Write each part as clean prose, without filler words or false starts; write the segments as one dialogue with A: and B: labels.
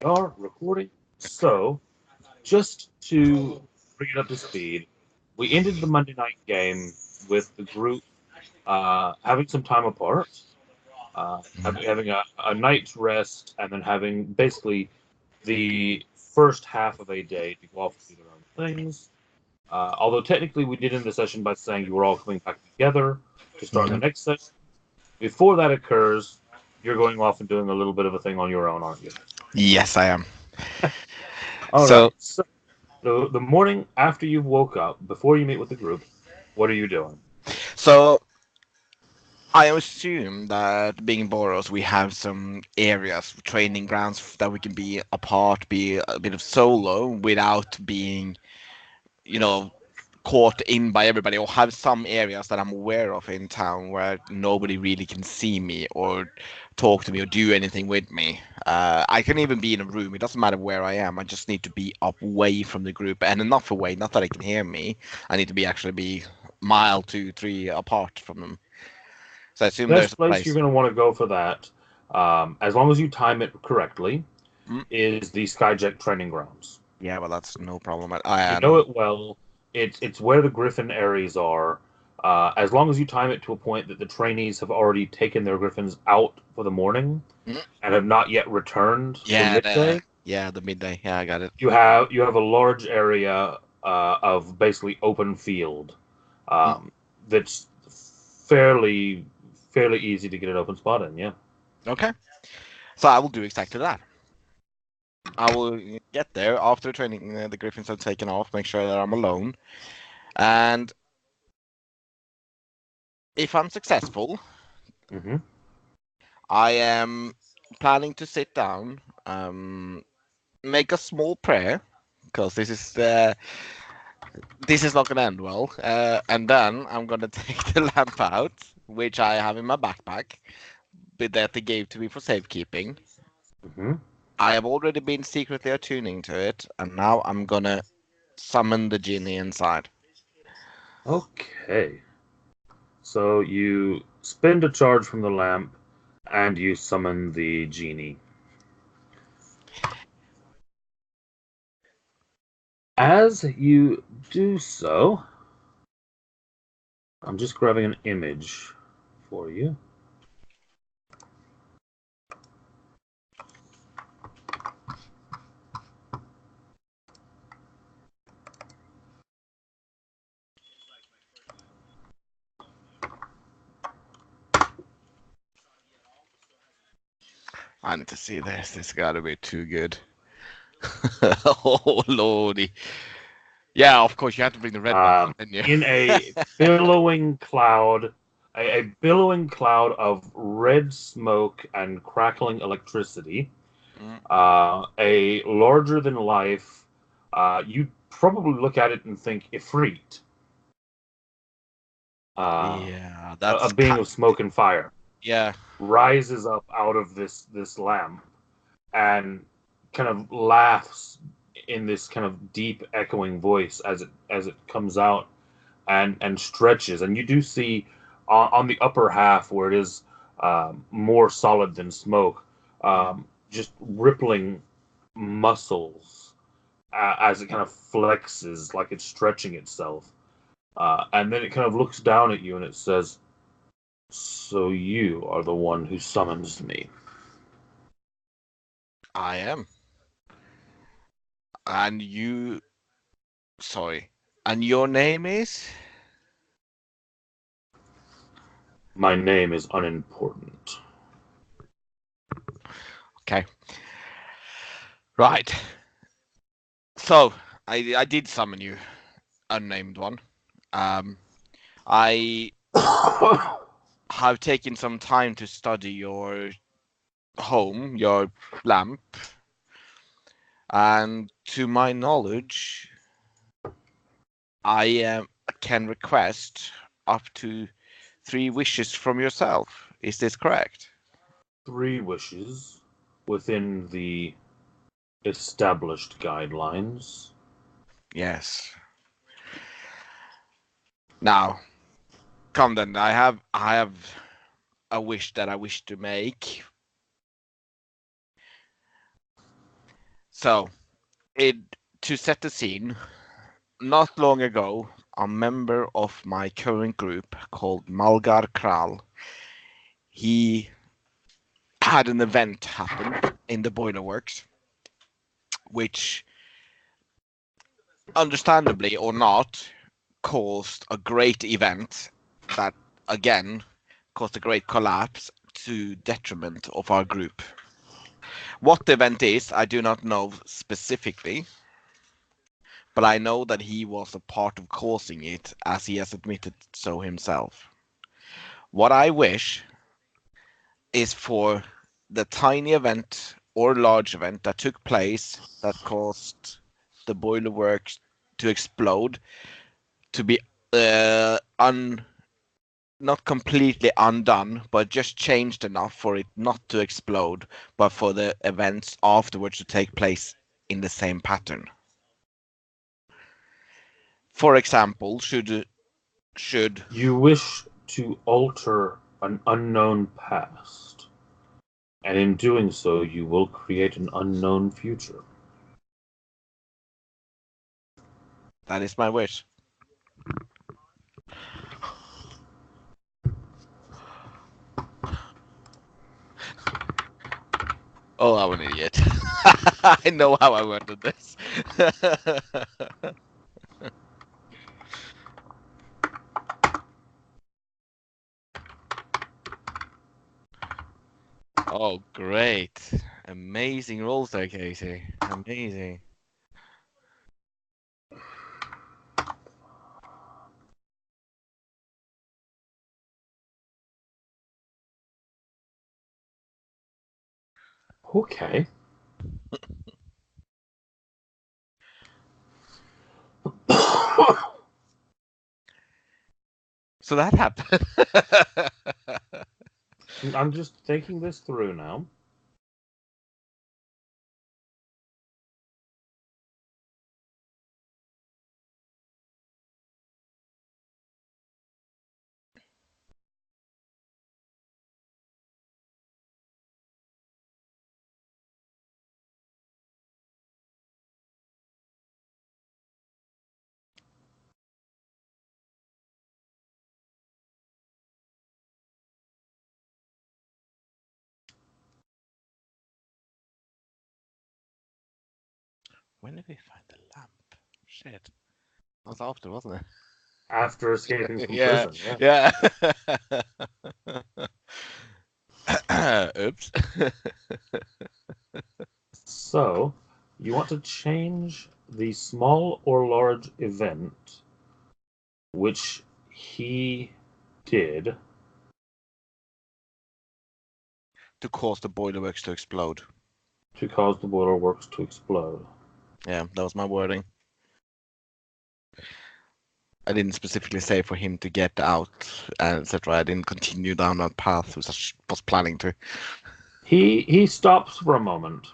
A: are recording. So, just to bring it up to speed, we ended the Monday night game with the group having some time apart, having a night's rest, and then having basically the first half of a day to go off and do their own things. Although technically we did end the session by saying you were all coming back together to start the
B: Mhm.
A: next session. Before that occurs, you're going off and doing a little bit of a thing on your own, aren't you?
B: Yes, I am.
A: All
B: So
A: right. So the morning after you woke up, before you meet with the group, what are you doing?
B: so I assume that being Boros, we have some areas, training grounds that we can be apart, be a bit of solo without being, you know, caught in by everybody, or have some areas that I'm aware of in town where nobody really can see me or talk to me or do anything with me. I can even be in a room. It doesn't matter where I am. I just need to be away from the group and enough away, not that they can hear me. I need to be actually be mile, 2, 3 apart from them. So I assume there's
A: Best
B: a
A: place you're
B: place.
A: going to want to go for that, as long as you time it correctly,
B: Mm,
A: is the Skyjet training grounds.
B: yeah, well, that's no problem.
A: You
B: I
A: know
B: know.
A: it well. It's where the Griffin Aries are. As long as you time it to a point that the trainees have already taken their Griffins out for the morning
B: Mm,
A: and have not yet returned for midday,
B: the midday. Yeah, I got it.
A: you have a large area of basically open field
B: Mm,
A: that's fairly easy to get an open spot in. Yeah.
B: okay, so I will do exactly that. I will get there after training. The Griffins have taken off. Make sure that I'm alone, and if I'm successful,
A: Hmm.
B: I am planning to sit down, make a small prayer, because this is not going to end well. And then I'm going to take the lamp out, which I have in my backpack, but that they gave to me for safekeeping.
A: Hmm.
B: I have already been secretly attuning to it, and now I'm gonna summon the genie inside.
A: Okay. So you spend a charge from the lamp and you summon the genie. As you do so, I'm just grabbing an image for you.
B: I need to see this. This gotta be too good. Oh lordy! Yeah, of course you have to bring the red one, didn't you?
A: In a billowing cloud, a billowing cloud of red smoke and crackling electricity,
B: Mm,
A: a larger than life, you'd probably look at it and think Ifrit, uh,
B: yeah,
A: a being of smoke and fire,
B: yeah.
A: rises up out of this lamp and kind of laughs in this kind of deep echoing voice as it comes out and stretches, and you do see on the upper half where it is more solid than smoke, just rippling muscles as it kind of flexes like it's stretching itself, and then it kind of looks down at you and it says, "So you are the one who summons me."
B: I am, and you. Sorry, and your name is?
A: My name is unimportant.
B: Okay, right. So I did summon you, unnamed one. Um, I have taken some time to study your home, your lamp, and to my knowledge, I can request up to 3 wishes from yourself. Is this correct?
A: Three wishes within the established guidelines.
B: Yes. Now, come then. I have a wish that I wish to make. So, it to set the scene, not long ago, a member of my current group called Malgar Kral, he had an event happen in the boiler works, which, understandably or not, caused a great event that, again, caused a great collapse to detriment of our group. What the event is, I do not know specifically, but I know that he was a part of causing it, as he has admitted so himself. What I wish is for the tiny event or large event that took place that caused the boiler works to explode to be not completely undone, but just changed enough for it not to explode, but for the events afterwards to take place in the same pattern. For example, should
A: You wish to alter an unknown past, and in doing so, you will create an unknown future.
B: that is my wish. Oh, I'm an idiot. I know how I worded this. Oh, great. Amazing rolls there, Casey. Amazing.
A: Okay.
B: So that happened.
A: I'm just thinking this through now.
B: When did we find the lamp? Shit. That was after, wasn't
A: After escaping
B: it?
A: from
B: Yeah,
A: prison, yeah.
B: yeah. Oops.
A: So, you want to change the small or large event which he did
B: To cause the boiler works to explode.
A: to cause the boiler works to explode.
B: Yeah, that was my wording. I didn't specifically say for him to get out, etc. I didn't continue down that path, which I was planning to.
A: He stops for a moment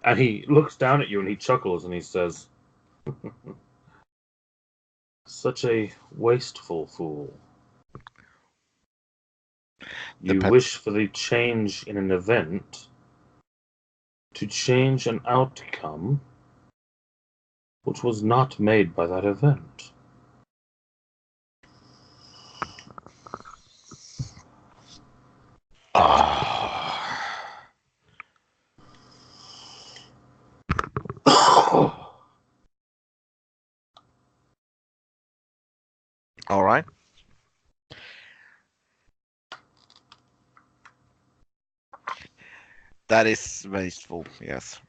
A: and he looks down at you and he chuckles and he says, "Such a wasteful fool. You
B: Depends.
A: wish for the change in an event to change an outcome which was not made by that event."
B: All right. That is wasteful, yes.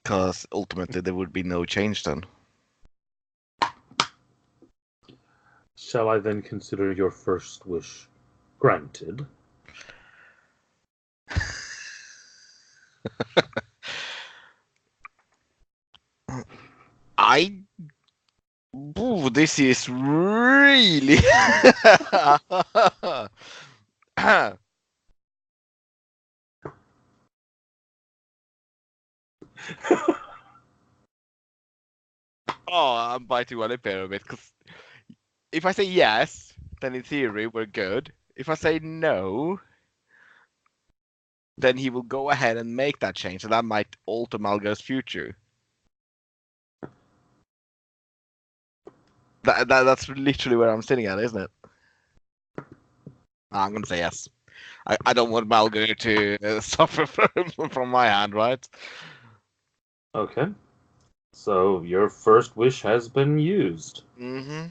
B: Because ultimately there would be no change then.
A: Shall I then consider your first wish granted?
B: I. Ooh, this is really. Oh, I'm biting my lip here a bit because if I say yes, then in theory we're good. If I say no, then he will go ahead and make that change, and that might alter Malgo's future. That's literally where I'm sitting at, isn't it? I'm gonna say yes. I don't want Malgo to suffer from my hand, right?
A: Okay. So your first wish has been used.
B: Mm-hmm.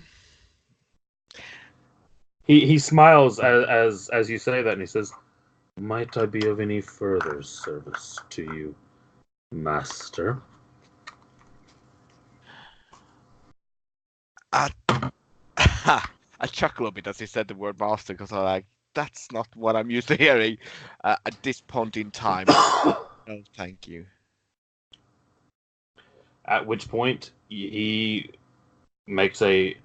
A: He smiles as you say that, and he says, "Might I be of any further service to you, master?"
B: I, I chuckle a bit as he said the word master because I'm like, that's not what I'm used to hearing at this point in time. No, thank you.
A: At which point he makes a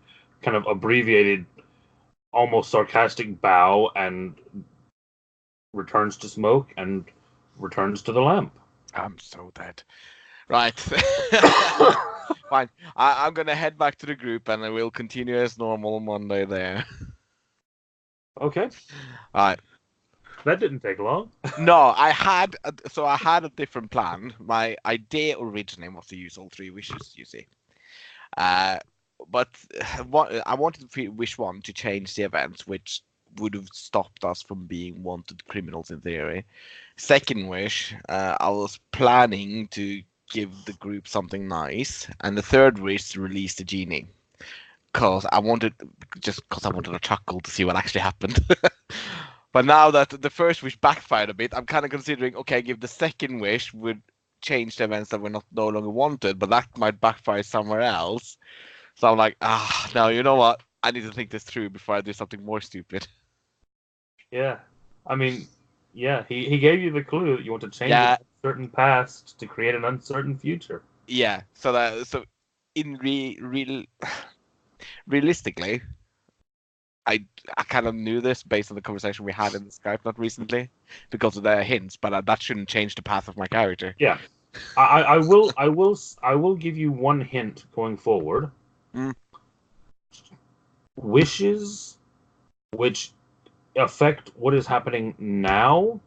A: kind of abbreviated, almost sarcastic bow and returns to smoke and returns to the lamp.
B: I'm so dead. Right. Fine. I'm gonna head back to the group and we'll continue as normal Monday there.
A: Okay,
B: Alright.
A: that didn't take long.
B: No, I had a different plan. My idea originally was to use all three wishes, you see. Uh, but I wanted to wish one to change the events, which would have stopped us from being wanted criminals in theory. Second wish, I was planning to give the group something nice, and the third wish to release the genie. Because I wanted, just because I wanted a chuckle to see what actually happened. But now that the first wish backfired a bit, I'm kind of considering, okay, give the second wish would change the events that were not no longer wanted, but that might backfire somewhere else. So I'm like, no, you know what? I need to think this through before I do something more stupid.
A: Yeah, I mean, yeah, he gave you the clue that you want to change an
B: Yeah,
A: uncertain past to create an uncertain future.
B: yeah. So in realistically, I I kind of knew this based on the conversation we had in the Skype not recently because of the hints, but that shouldn't change the path of my character.
A: Yeah, I will give you one hint going forward.
B: Mm.
A: Wishes which affect what is happening now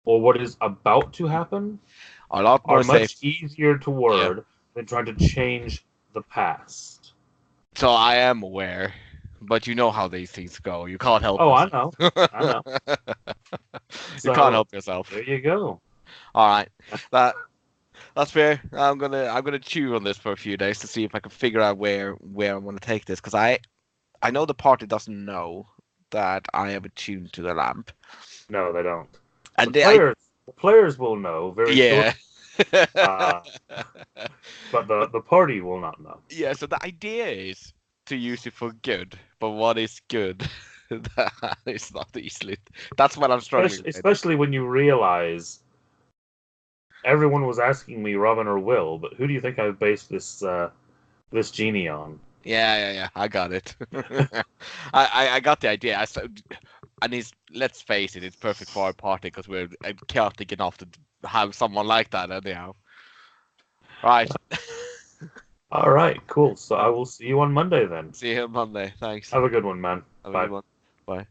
A: or what is about to happen
B: A lot
A: are
B: more safe.
A: much easier to
B: Yeah.
A: word than trying to change the past.
B: So I am aware, but you know how these things go. You can't help
A: Oh, I
B: yourself.
A: know. I know.
B: You can't
A: So
B: help yourself.
A: there you go.
B: All right, that that's fair. I'm gonna chew on this for a few days to see if I can figure out where I want to take this because I know the party doesn't know that I am attuned to the lamp,
A: No, they don't.
B: and
A: The players will know very short,
B: yeah.
A: uh, but the party will not know.
B: Yeah, so the idea is to use it for good, but what is good? That is not easily. That's what I'm struggling
A: Especially,
B: with.
A: especially when you realize everyone was asking me Robin or Will, but who do you think I've based this genie on?
B: Yeah. I got it. I got the idea. And let's face it, it's perfect for our party because we're chaotic enough to have someone like that anyhow. Right.
A: All right, cool. So I
B: Right.
A: will see you on Monday then.
B: See you on Monday. Thanks.
A: Have a good one, man.
B: Have a good
A: Bye.
B: one. Bye.